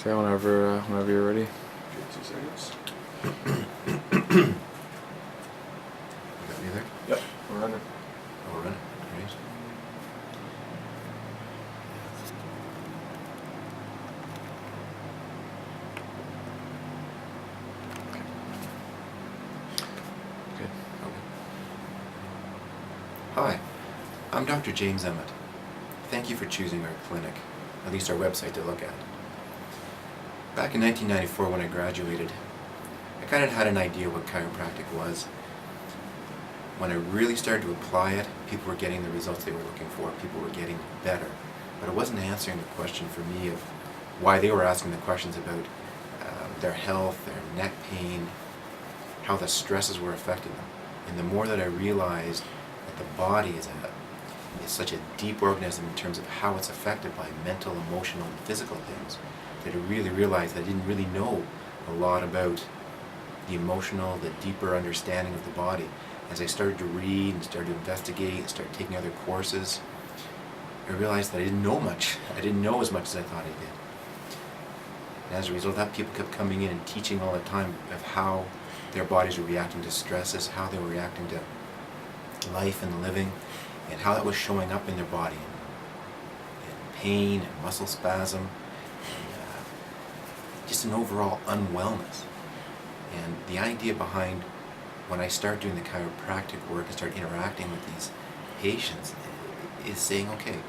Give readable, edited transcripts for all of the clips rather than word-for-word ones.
Okay, whenever you're ready. Okay, 2 seconds. You got me there? Yep, we're running. Oh, we're running. Great. Okay. Okay. Hi, I'm Dr. James Emmett. Thank you for choosing our clinic, at least our website to look at. Back in 1994 when I graduated, I kind of had an idea what chiropractic was. When I really started to apply it, people were getting the results they were looking for. People were getting better. But it wasn't answering the question for me of why they were asking the questions about their health, their neck pain, how the stresses were affecting them. And the more that I realized that the body is such a deep organism in terms of how it's affected by mental, emotional, and physical things, that I really realized that I didn't really know a lot about the emotional, the deeper understanding of the body. As I started to read and started to investigate and started taking other courses, I realized that I didn't know much. I didn't know as much as I thought I did. And as a result of that, people kept coming in and teaching all the time of how their bodies were reacting to stresses, how they were reacting to life and living, and how that was showing up in their body in pain and muscle spasm, and just an overall unwellness. And the idea behind when I start doing the chiropractic work and start interacting with these patients is saying, okay,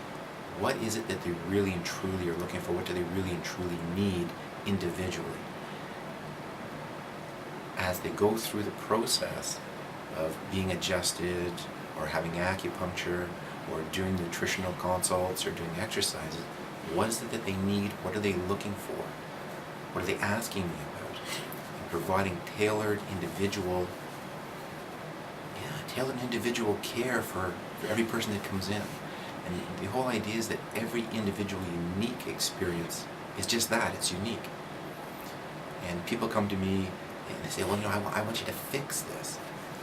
what is it that they really and truly are looking for? What do they really and truly need individually? As they go through the process of being adjusted or having acupuncture or doing nutritional consults or doing exercises, what is it that they need? What are they looking for? What are they asking me about? And providing tailored individual care for every person that comes in. And the whole idea is that every individual unique experience is just that, it's unique. And people come to me and they say, well, I want you to fix this.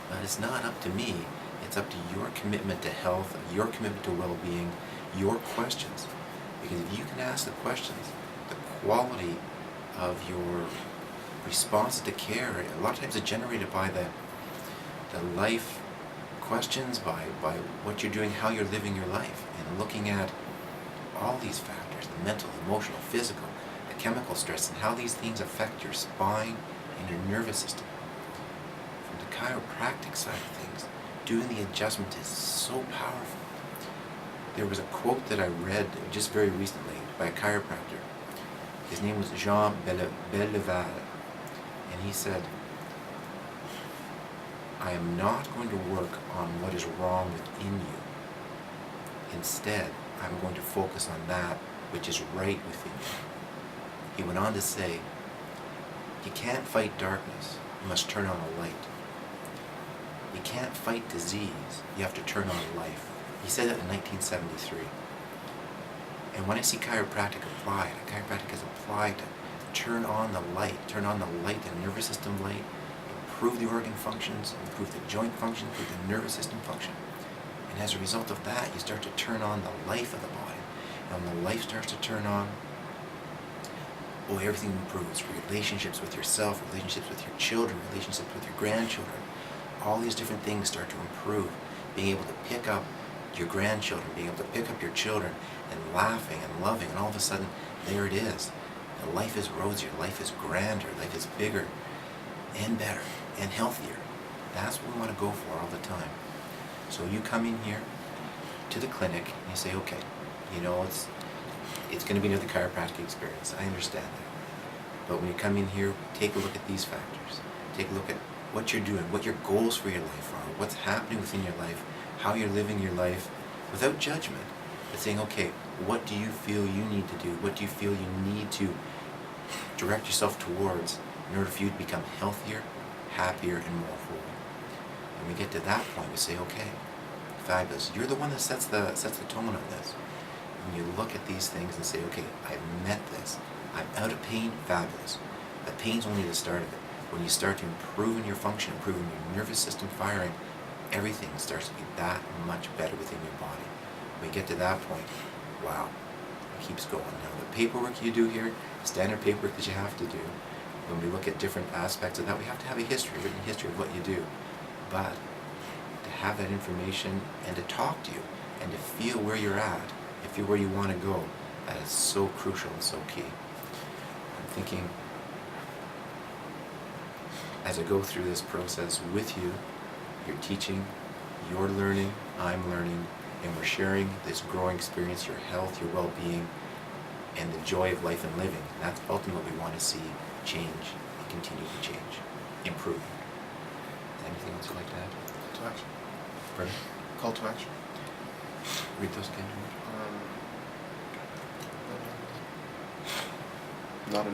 But it's not up to me. It's up to your commitment to health, your commitment to well-being, your questions. Because if you can ask the questions, the quality of your response to care, a lot of times it's generated by the life questions, by what you're doing, how you're living your life, and looking at all these factors, the mental, emotional, physical, the chemical stress, and how these things affect your spine and your nervous system. From the chiropractic side of things, doing the adjustment is so powerful. There was a quote that I read just very recently by a chiropractor. His name was Jean Belleval, and he said, I am not going to work on what is wrong within you. Instead, I'm going to focus on that which is right within you. He went on to say, you can't fight darkness, you must turn on a light. You can't fight disease, you have to turn on life. He said that in 1973. And when I see chiropractic applied, chiropractic is applied to turn on the light, the nervous system light, improve the organ functions, improve the joint function, improve the nervous system function. And as a result of that, you start to turn on the life of the body. And when the life starts to turn on, everything improves. Relationships with yourself, relationships with your children, relationships with your grandchildren. All these different things start to improve. Being able to pick up your grandchildren, being able to pick up your children, and laughing and loving, and all of a sudden, there it is. And life is rosier, life is grander, life is bigger, and better, and healthier. That's what we want to go for all the time. So you come in here to the clinic, and you say, okay, it's going to be another chiropractic experience. I understand that. But when you come in here, take a look at these factors. Take a look at what you're doing, what your goals for your life are, what's happening within your life, how you're living your life without judgment, but saying, okay, what do you feel you need to do? What do you feel you need to direct yourself towards in order for you to become healthier, happier, and more whole? And we get to that point, we say, okay, fabulous. You're the one that sets the tone on this. And you look at these things and say, okay, I've met this. I'm out of pain, fabulous. But pain's only the start of it. When you start to improve in your function, improve in your nervous system firing, everything starts to be that much better within your body. When you get to that point, wow, keeps going. Now, the paperwork you do here, standard paperwork that you have to do, when we look at different aspects of that, we have to have a history, written history of what you do. But to have that information and to talk to you and to feel where you're at, and feel where you want to go, that is so crucial and so key. I'm thinking, as I go through this process with you, you're teaching, you're learning, I'm learning, and we're sharing this growing experience, your health, your well-being, and the joy of life and living. That's ultimately we want to see change and continue to change, improve. Anything else you'd like to add? Call to action. Pardon? Call to action. Read those again. Not